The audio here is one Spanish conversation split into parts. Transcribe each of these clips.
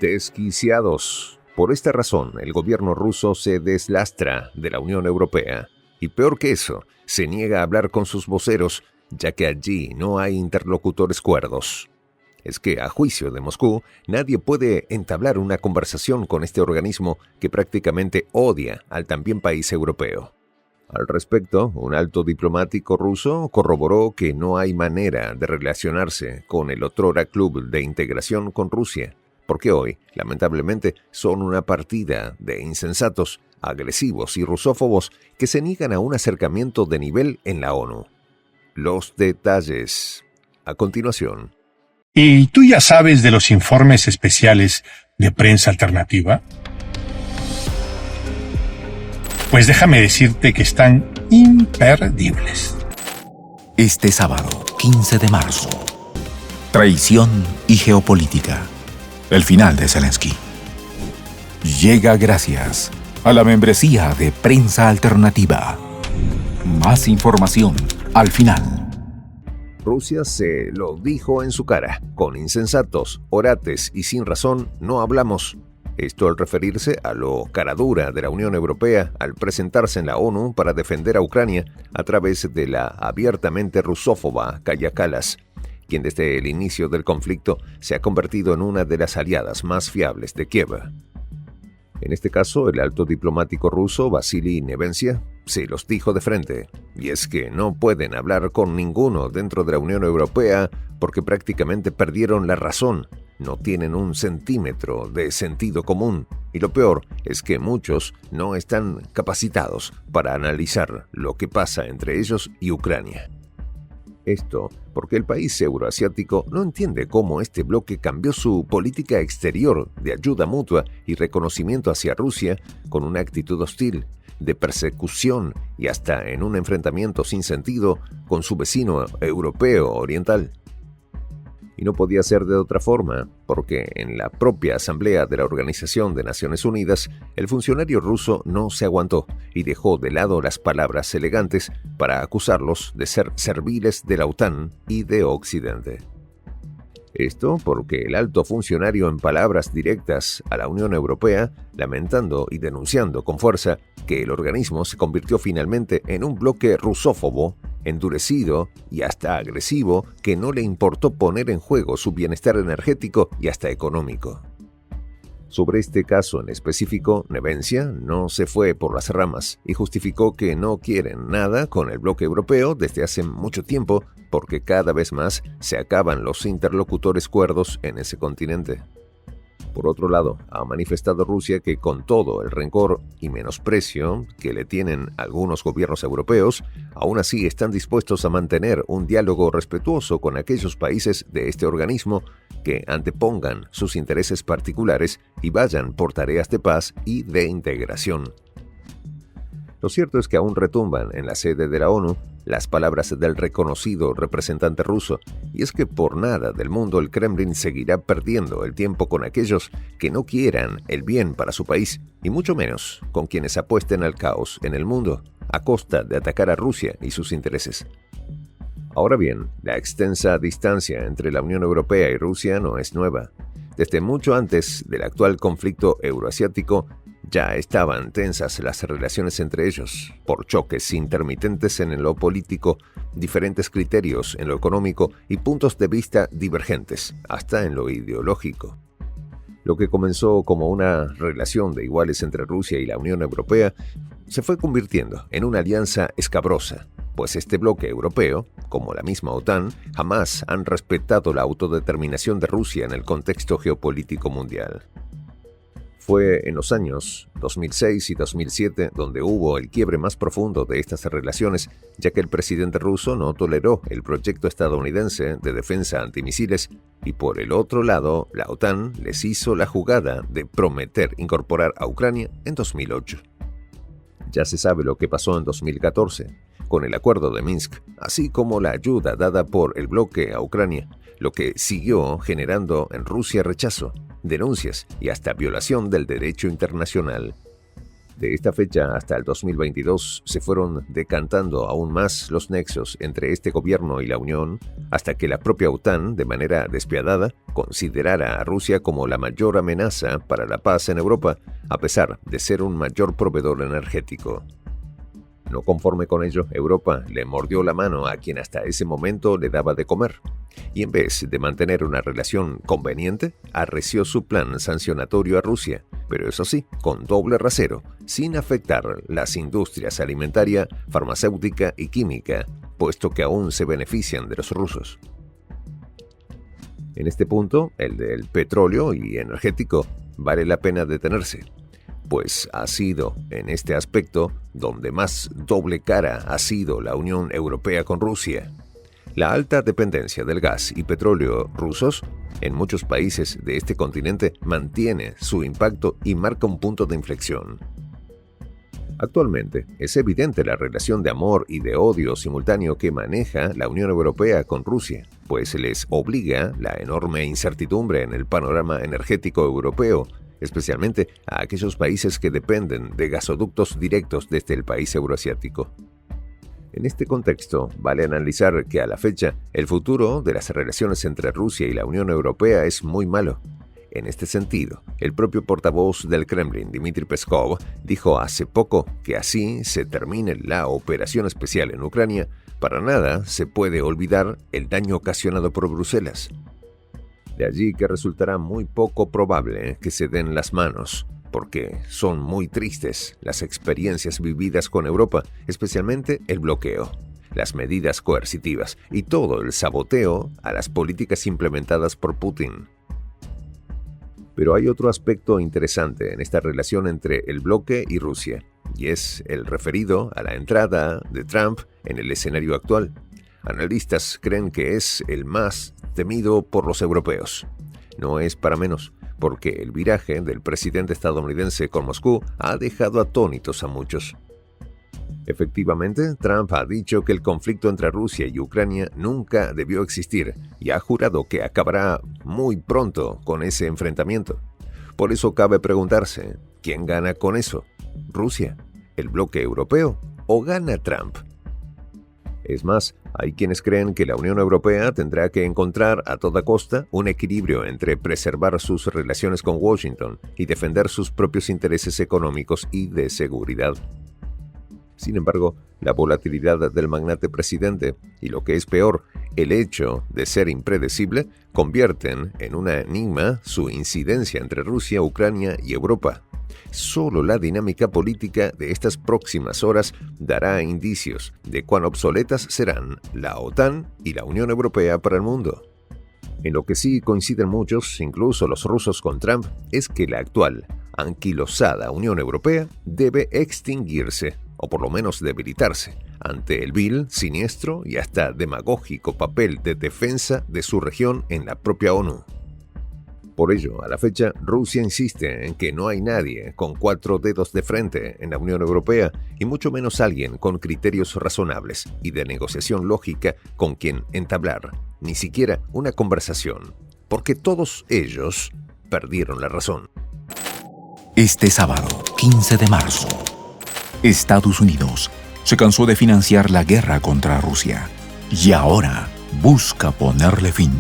Desquiciados. Por esta razón, el gobierno ruso se deslastra de la Unión Europea y, peor que eso, se niega a hablar con sus voceros, ya que allí no hay interlocutores cuerdos. Es que, a juicio de Moscú, nadie puede entablar una conversación con este organismo que prácticamente odia al también país europeo. Al respecto, un alto diplomático ruso corroboró que no hay manera de relacionarse con el otrora Club de Integración con Rusia, porque hoy, lamentablemente, son una partida de insensatos, agresivos y rusófobos que se niegan a un acercamiento de nivel en la ONU. Los detalles, a continuación. ¿Y tú ya sabes de los informes especiales de prensa alternativa? Pues déjame decirte que están imperdibles. Este sábado, 15 de marzo. Traición y geopolítica. El final de Zelensky. Llega gracias a la membresía de Prensa Alternativa. Más información al final. Rusia se lo dijo en su cara. Con insensatos, orates y sin razón no hablamos. Esto al referirse a lo caradura de la Unión Europea al presentarse en la ONU para defender a Ucrania a través de la abiertamente rusófoba Kaja Kallas, quien desde el inicio del conflicto se ha convertido en una de las aliadas más fiables de Kiev. En este caso, el alto diplomático ruso Vasily Nevencia se los dijo de frente, y es que no pueden hablar con ninguno dentro de la Unión Europea porque prácticamente perdieron la razón, no tienen un centímetro de sentido común, y lo peor es que muchos no están capacitados para analizar lo que pasa entre ellos y Ucrania. Esto porque el país euroasiático no entiende cómo este bloque cambió su política exterior de ayuda mutua y reconocimiento hacia Rusia con una actitud hostil, de persecución y hasta en un enfrentamiento sin sentido con su vecino europeo oriental. Y no podía ser de otra forma, porque en la propia Asamblea de la Organización de Naciones Unidas, el funcionario ruso no se aguantó y dejó de lado las palabras elegantes para acusarlos de ser serviles de la OTAN y de Occidente. Esto porque el alto funcionario en palabras directas a la Unión Europea, lamentando y denunciando con fuerza que el organismo se convirtió finalmente en un bloque rusófobo, endurecido y hasta agresivo que no le importó poner en juego su bienestar energético y hasta económico. Sobre este caso en específico, Nevencia no se fue por las ramas y justificó que no quieren nada con el bloque europeo desde hace mucho tiempo porque cada vez más se acaban los interlocutores cuerdos en ese continente. Por otro lado, ha manifestado Rusia que con todo el rencor y menosprecio que le tienen algunos gobiernos europeos, aún así están dispuestos a mantener un diálogo respetuoso con aquellos países de este organismo que antepongan sus intereses particulares y vayan por tareas de paz y de integración. Lo cierto es que aún retumban en la sede de la ONU las palabras del reconocido representante ruso, y es que por nada del mundo el Kremlin seguirá perdiendo el tiempo con aquellos que no quieran el bien para su país, y mucho menos con quienes apuesten al caos en el mundo a costa de atacar a Rusia y sus intereses. Ahora bien, la extensa distancia entre la Unión Europea y Rusia no es nueva. Desde mucho antes del actual conflicto euroasiático, ya estaban tensas las relaciones entre ellos, por choques intermitentes en lo político, diferentes criterios en lo económico y puntos de vista divergentes, hasta en lo ideológico. Lo que comenzó como una relación de iguales entre Rusia y la Unión Europea se fue convirtiendo en una alianza escabrosa, pues este bloque europeo, como la misma OTAN, jamás han respetado la autodeterminación de Rusia en el contexto geopolítico mundial. Fue en los años 2006 y 2007 donde hubo el quiebre más profundo de estas relaciones, ya que el presidente ruso no toleró el proyecto estadounidense de defensa antimisiles y por el otro lado, la OTAN les hizo la jugada de prometer incorporar a Ucrania en 2008. Ya se sabe lo que pasó en 2014, con el acuerdo de Minsk, así como la ayuda dada por el bloque a Ucrania, lo que siguió generando en Rusia rechazo, denuncias y hasta violación del derecho internacional. De esta fecha hasta el 2022 se fueron decantando aún más los nexos entre este gobierno y la Unión, hasta que la propia OTAN, de manera despiadada, considerara a Rusia como la mayor amenaza para la paz en Europa, a pesar de ser un mayor proveedor energético. No conforme con ello, Europa le mordió la mano a quien hasta ese momento le daba de comer, y en vez de mantener una relación conveniente, arreció su plan sancionatorio a Rusia, pero eso sí, con doble rasero, sin afectar las industrias alimentaria, farmacéutica y química, puesto que aún se benefician de los rusos. En este punto, el del petróleo y energético, vale la pena detenerse, pues ha sido en este aspecto donde más doble cara ha sido la Unión Europea con Rusia. La alta dependencia del gas y petróleo rusos en muchos países de este continente mantiene su impacto y marca un punto de inflexión. Actualmente es evidente la relación de amor y de odio simultáneo que maneja la Unión Europea con Rusia, pues les obliga la enorme incertidumbre en el panorama energético europeo, especialmente a aquellos países que dependen de gasoductos directos desde el país euroasiático. En este contexto, vale analizar que a la fecha, el futuro de las relaciones entre Rusia y la Unión Europea es muy malo. En este sentido, el propio portavoz del Kremlin, Dmitry Peskov, dijo hace poco que así se termine la operación especial en Ucrania, para nada se puede olvidar el daño ocasionado por Bruselas. De allí que resultará muy poco probable que se den las manos, porque son muy tristes las experiencias vividas con Europa, especialmente el bloqueo, las medidas coercitivas y todo el saboteo a las políticas implementadas por Putin. Pero hay otro aspecto interesante en esta relación entre el bloque y Rusia, y es el referido a la entrada de Trump en el escenario actual. Analistas creen que es el más temido por los europeos. No es para menos, porque el viraje del presidente estadounidense con Moscú ha dejado atónitos a muchos. Efectivamente, Trump ha dicho que el conflicto entre Rusia y Ucrania nunca debió existir y ha jurado que acabará muy pronto con ese enfrentamiento. Por eso cabe preguntarse, ¿quién gana con eso? ¿Rusia? ¿El bloque europeo? ¿O gana Trump? Es más, hay quienes creen que la Unión Europea tendrá que encontrar a toda costa un equilibrio entre preservar sus relaciones con Washington y defender sus propios intereses económicos y de seguridad. Sin embargo, la volatilidad del magnate presidente y, lo que es peor, el hecho de ser impredecible, convierten en un enigma su incidencia entre Rusia, Ucrania y Europa. Solo la dinámica política de estas próximas horas dará indicios de cuán obsoletas serán la OTAN y la Unión Europea para el mundo. En lo que sí coinciden muchos, incluso los rusos con Trump, es que la actual, anquilosada Unión Europea debe extinguirse, o por lo menos debilitarse, ante el vil, siniestro y hasta demagógico papel de defensa de su región en la propia ONU. Por ello, a la fecha, Rusia insiste en que no hay nadie con 4 dedos de frente en la Unión Europea y mucho menos alguien con criterios razonables y de negociación lógica con quien entablar ni siquiera una conversación, porque todos ellos perdieron la razón. Este sábado, 15 de marzo, Estados Unidos se cansó de financiar la guerra contra Rusia y ahora busca ponerle fin.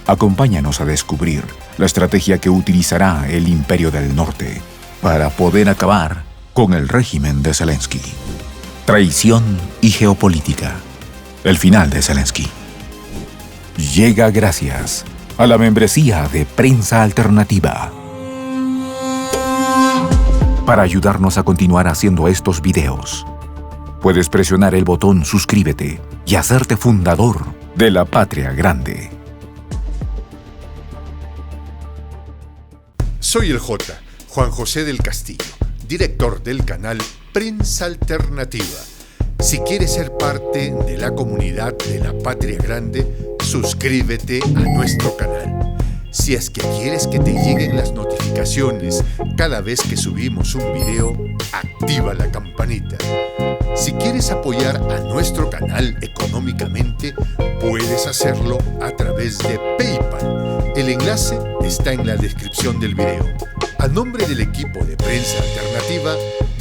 Acompáñanos a descubrir la estrategia que utilizará el Imperio del Norte para poder acabar con el régimen de Zelensky. Traición y geopolítica. El final de Zelensky. Llega gracias a la membresía de Prensa Alternativa. Para ayudarnos a continuar haciendo estos videos, puedes presionar el botón suscríbete y hacerte fundador de la Patria Grande. Soy el Juan José del Castillo, director del canal Prensa Alternativa. Si quieres ser parte de la comunidad de la Patria Grande, suscríbete a nuestro canal. Si es que quieres que te lleguen las notificaciones cada vez que subimos un video, activa la campanita. Si quieres apoyar a nuestro canal económicamente, puedes hacerlo a través de PayPal. El enlace está en la descripción del video. A nombre del equipo de Prensa Alternativa,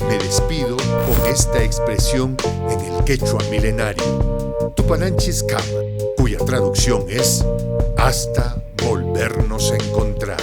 me despido con esta expresión en el quechua milenario, Tupananchis Kama, cuya traducción es hasta volvernos a encontrar.